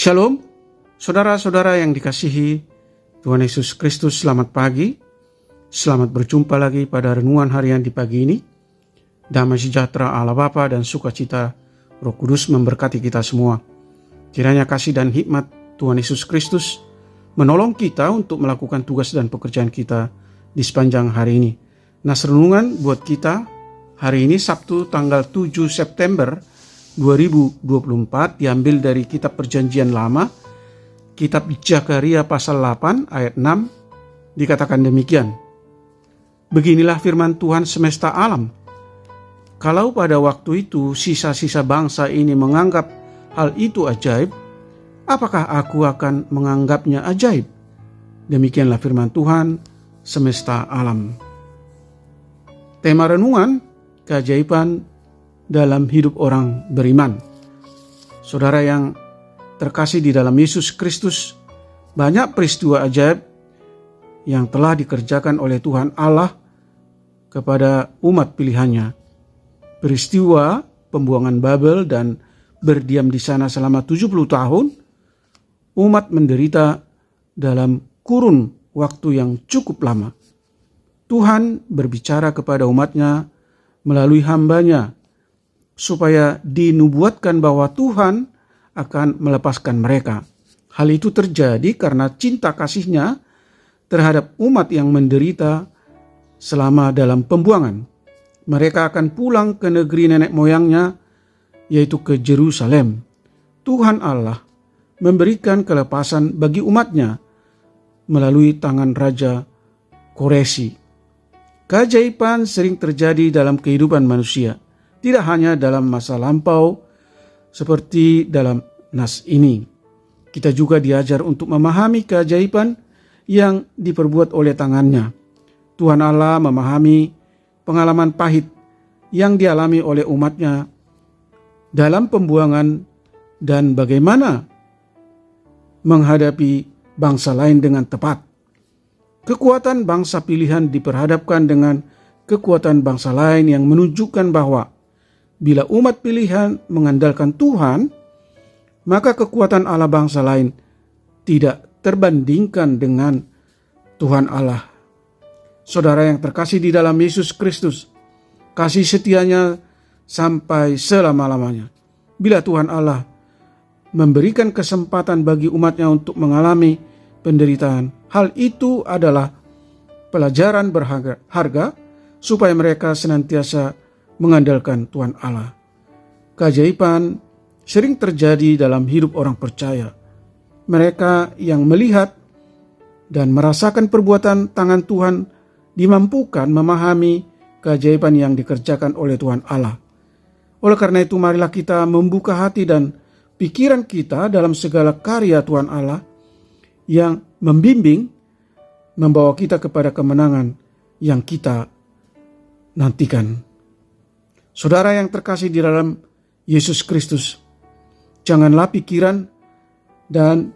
Shalom, saudara-saudara yang dikasihi Tuhan Yesus Kristus, selamat pagi. Selamat berjumpa lagi pada renungan harian di pagi ini. Damai sejahtera Allah Bapa dan sukacita Roh Kudus memberkati kita semua. Kiranya kasih dan hikmat Tuhan Yesus Kristus menolong kita untuk melakukan tugas dan pekerjaan kita di sepanjang hari ini. Nas renungan buat kita hari ini Sabtu tanggal 7 September 2024 diambil dari kitab Perjanjian Lama, kitab Zakaria pasal 8 ayat 6, dikatakan demikian. Beginilah firman Tuhan semesta alam. Kalau pada waktu itu sisa-sisa bangsa ini menganggap hal itu ajaib, apakah aku akan menganggapnya ajaib? Demikianlah firman Tuhan semesta alam. Tema renungan, keajaiban dalam hidup orang beriman. Saudara yang terkasih di dalam Yesus Kristus, banyak peristiwa ajaib yang telah dikerjakan oleh Tuhan Allah kepada umat pilihannya. Peristiwa pembuangan Babel dan berdiam di sana selama 70 tahun, umat menderita dalam kurun waktu yang cukup lama. Tuhan berbicara kepada umatnya melalui hambanya, supaya dinubuatkan bahwa Tuhan akan melepaskan mereka. Hal itu terjadi karena cinta kasih-Nya terhadap umat yang menderita selama dalam pembuangan. Mereka akan pulang ke negeri nenek moyangnya, yaitu ke Yerusalem. Tuhan Allah memberikan kelepasan bagi umat-Nya melalui tangan Raja Koresi. Keajaiban sering terjadi dalam kehidupan manusia, tidak hanya dalam masa lampau seperti dalam nas ini. Kita juga diajar untuk memahami keajaiban yang diperbuat oleh tangan-Nya. Tuhan Allah memahami pengalaman pahit yang dialami oleh umat-Nya dalam pembuangan dan bagaimana menghadapi bangsa lain dengan tepat. Kekuatan bangsa pilihan diperhadapkan dengan kekuatan bangsa lain yang menunjukkan bahwa bila umat pilihan mengandalkan Tuhan, maka kekuatan Allah bangsa lain tidak terbandingkan dengan Tuhan Allah. Saudara yang terkasih di dalam Yesus Kristus, kasih setia-Nya sampai selama-lamanya. Bila Tuhan Allah memberikan kesempatan bagi umat-Nya untuk mengalami penderitaan, hal itu adalah pelajaran berharga supaya mereka senantiasa mengandalkan Tuhan Allah. Keajaiban sering terjadi dalam hidup orang percaya. Mereka yang melihat dan merasakan perbuatan tangan Tuhan dimampukan memahami keajaiban yang dikerjakan oleh Tuhan Allah. Oleh karena itu, marilah kita membuka hati dan pikiran kita dalam segala karya Tuhan Allah yang membimbing, membawa kita kepada kemenangan yang kita nantikan. Saudara yang terkasih di dalam Yesus Kristus, janganlah pikiran dan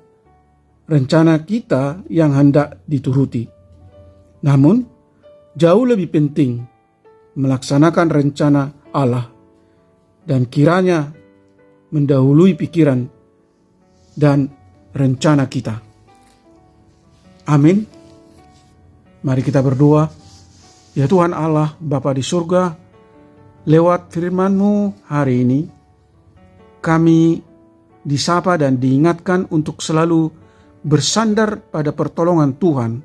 rencana kita yang hendak dituruti. Namun, jauh lebih penting melaksanakan rencana Allah dan kiranya mendahului pikiran dan rencana kita. Amin. Mari kita berdoa. Ya Tuhan Allah, Bapa di surga, lewat firman-Mu hari ini, kami disapa dan diingatkan untuk selalu bersandar pada pertolongan Tuhan,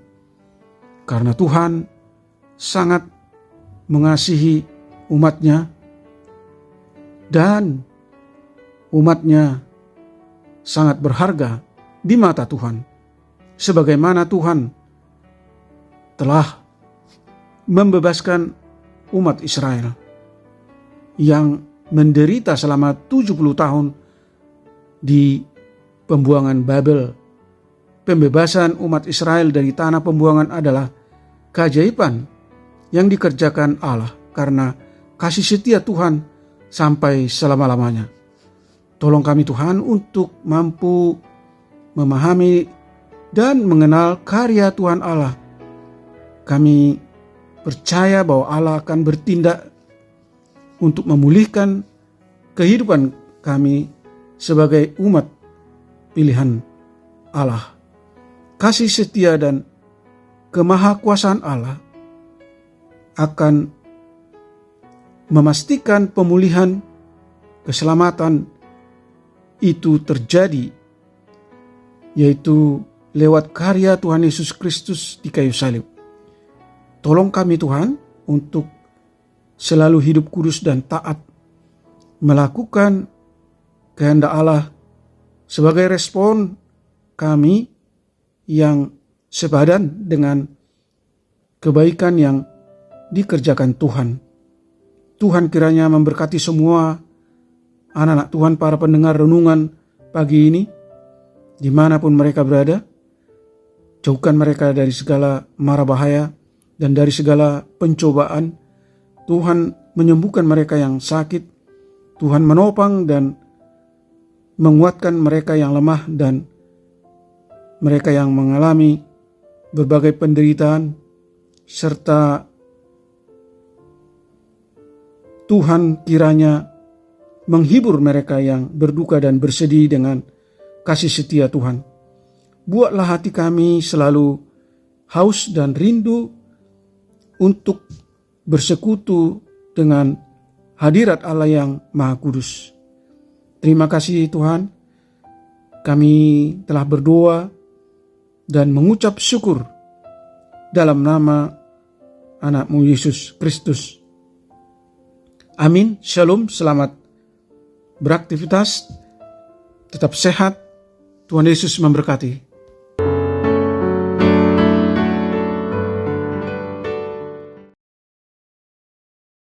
karena Tuhan sangat mengasihi umat-Nya, dan umat-Nya sangat berharga di mata Tuhan, sebagaimana Tuhan telah membebaskan umat Israel yang menderita selama 70 tahun di pembuangan Babel. Pembebasan umat Israel dari tanah pembuangan adalah keajaiban yang dikerjakan Allah karena kasih setia Tuhan sampai selama-lamanya. Tolong kami Tuhan untuk mampu memahami dan mengenal karya Tuhan Allah. Kami percaya bahwa Allah akan bertindak untuk memulihkan kehidupan kami sebagai umat pilihan Allah. Kasih setia dan kemahakuasaan Allah akan memastikan pemulihan keselamatan itu terjadi, yaitu lewat karya Tuhan Yesus Kristus di kayu salib. Tolong kami Tuhan untuk selalu hidup kudus dan taat, melakukan kehendak Allah sebagai respon kami yang sepadan dengan kebaikan yang dikerjakan Tuhan. Tuhan kiranya memberkati semua anak-anak Tuhan, para pendengar renungan pagi ini, dimanapun mereka berada. Jauhkan mereka dari segala mara bahaya dan dari segala pencobaan. Tuhan menyembuhkan mereka yang sakit. Tuhan menopang dan menguatkan mereka yang lemah dan mereka yang mengalami berbagai penderitaan, serta Tuhan kiranya menghibur mereka yang berduka dan bersedih dengan kasih setia Tuhan. Buatlah hati kami selalu haus dan rindu untuk bersekutu dengan hadirat Allah yang Maha Kudus. Terima kasih Tuhan, kami telah berdoa dan mengucap syukur dalam nama anak-Mu Yesus Kristus. Amin. Shalom. Selamat beraktivitas. Tetap sehat. Tuhan Yesus memberkati.